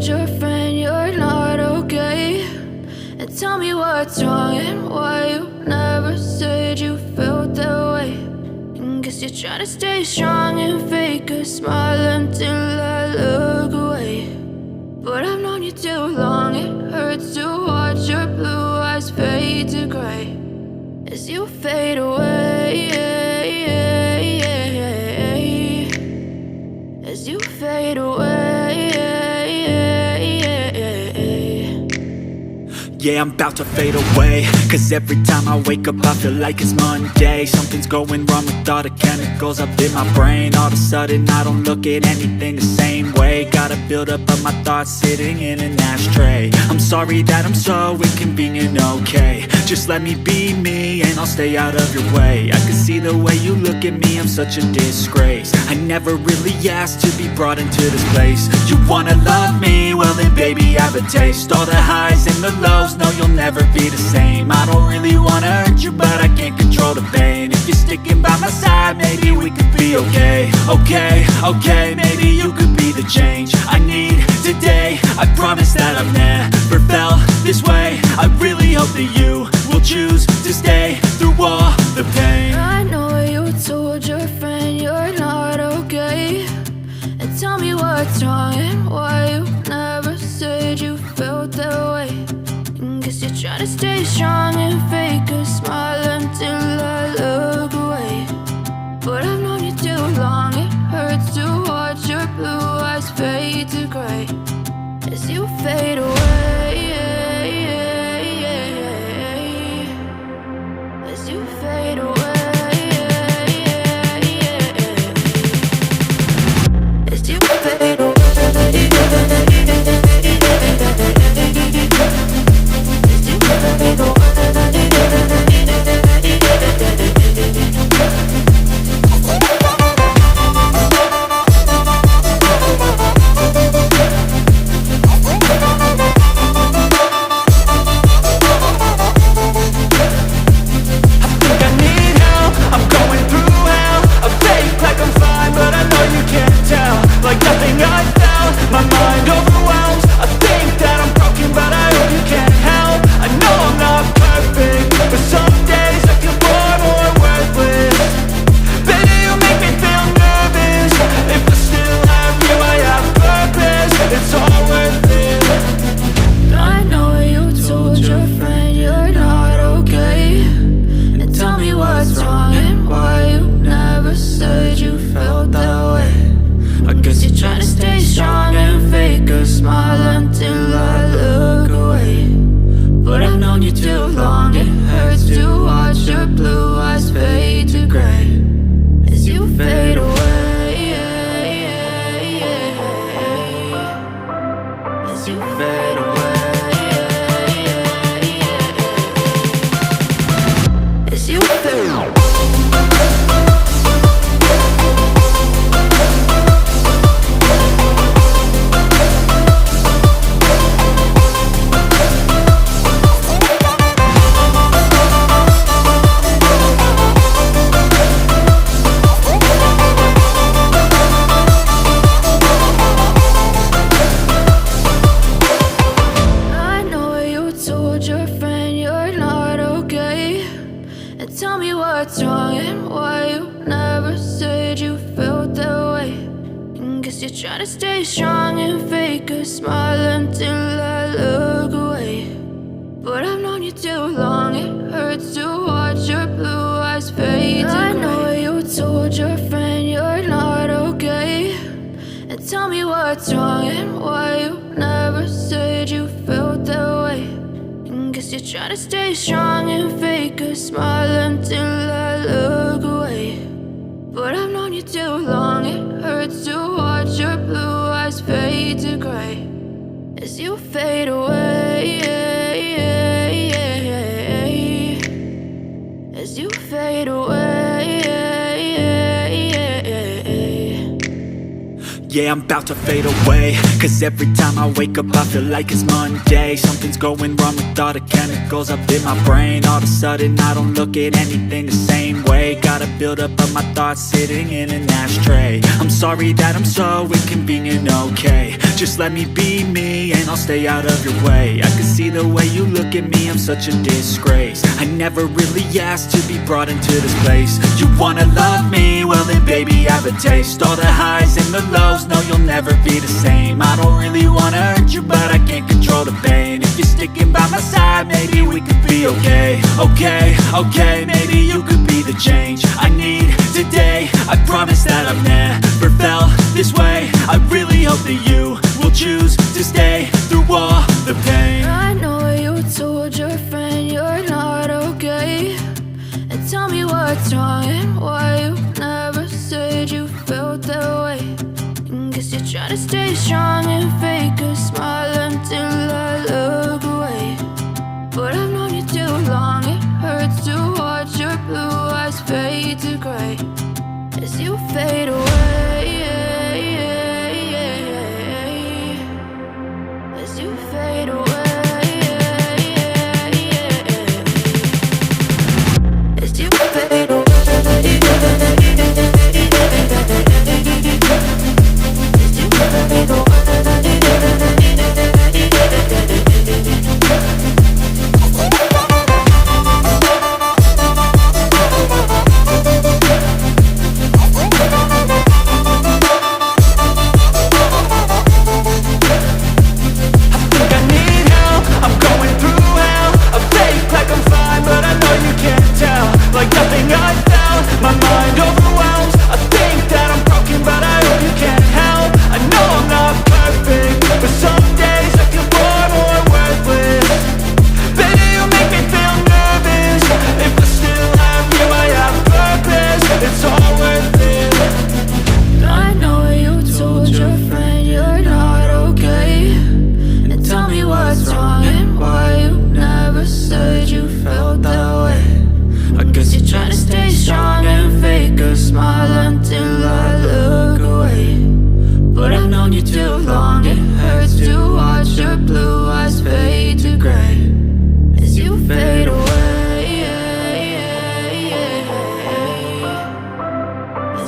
told your friend you're not okay? And tell me what's wrong and why you never said you felt that way. And guess you're trying to stay strong and fake a smile until I look away. But I've known you too long, it hurts to watch your blue eyes fade to gray as you fade away, as you fade away. Yeah, I'm about to fade away, cause every time I wake up I feel like it's Monday. Something's going wrong with all the chemicals up in my brain. All of a sudden I don't look at anything the same way. Got a buildup of my thoughts sitting in an ashtray. I'm sorry that I'm so inconvenient, okay? Just let me be me and I'll stay out of your way. I can see the way you look at me, I'm such a disgrace. I never really asked to be brought into this place. You wanna love me? Well then baby have a taste. All the highs and the lows, no you'll never be the same. I don't really wanna hurt you but I can't control the pain. If you're sticking by my side maybe we could be okay. Okay, maybe you could be the change I need today. I promise that I've never felt this way. I really hope that you will choose to stay through all the pain. I know you told your friend you're not okay. And tell me what's wrong and why you never said you felt that way. And guess you're trying to stay strong and fake a smile until I look away. But I've known you too long, it hurts to watch your blue eyes fade to gray as you fade away, as you fade away, as you fade away. Yeah, I'm about to fade away, cause every time I wake up I feel like it's Monday. Something's going wrong with all the chemicals up in my brain. All of a sudden I don't look at anything the same way. Got a buildup of my thoughts sitting in an ashtray. I'm sorry that I'm so inconvenient, okay? Just let me be me and I'll stay out of your way. I can see the way you look at me, I'm such a disgrace. I never really asked to be brought into this place. You wanna love me? Well then baby have a taste. All the highs and the lows, no you'll never be the same. I don't really wanna hurt you but I can't control the pain. If you're sticking by my side, maybe we could be okay. Okay, maybe you could be the change I need today. I promise that I've never felt this way. I really hope that you will choose to stay through all the pain. I know you told your friend you're not okay, and tell me what's wrong and why you never said you felt that way. And guess you're trying to stay strong and fake a smile until I look away. But I've known you too long, it hurts to watch your blue eyes fade to gray as you fade away. As you fade away. As you fade away. As you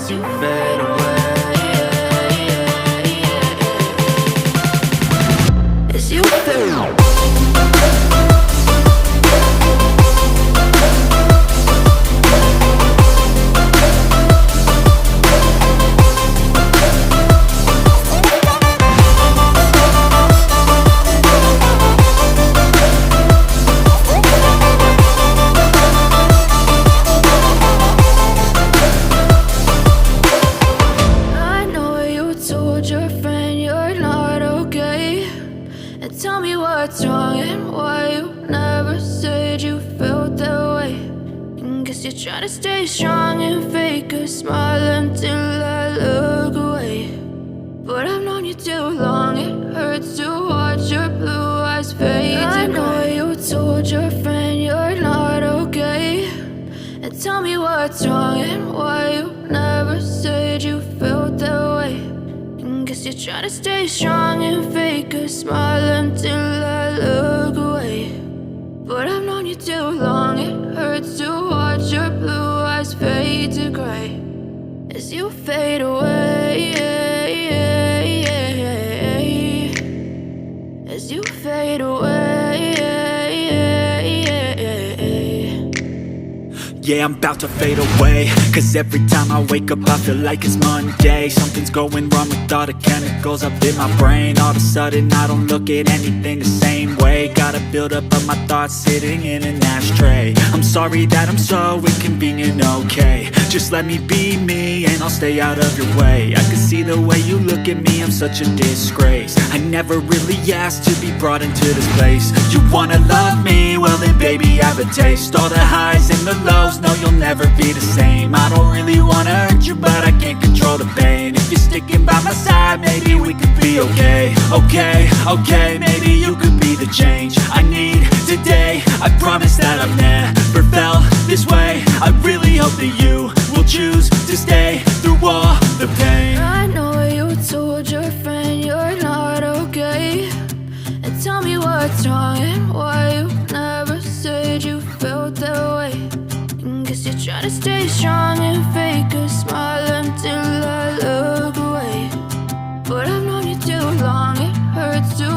fade away. Trying to stay strong and fake a smile until I look away. But I've known you too long, it hurts to watch your blue eyes fade to gray as you fade away. As you fade away. Yeah, I'm about to fade away, cause every time I wake up I feel like it's Monday. Something's going wrong with all the chemicals up in my brain. All of a sudden I don't look at anything the same way. Got a buildup of my thoughts sitting in an ashtray. I'm sorry that I'm so inconvenient, okay. Just let me be me and I'll stay out of your way. I can see the way you look at me, I'm such a disgrace. I never really asked to be brought into this place. You wanna love me? Well then baby have a taste. All the highs and the lows, no you'll never be the same. I don't really wanna hurt you but I can't control the pain. If you're sticking by my side, maybe we could be okay. Okay, maybe you could be the change I need today. I promise that I've never felt this way. I really hope that you will choose to stay through all the pain. I know you told your friend you're not okay, and tell me what's wrong and why you never said you felt that way. And guess you're trying to stay strong and fake a smile until I look away. But I've known you too long, it too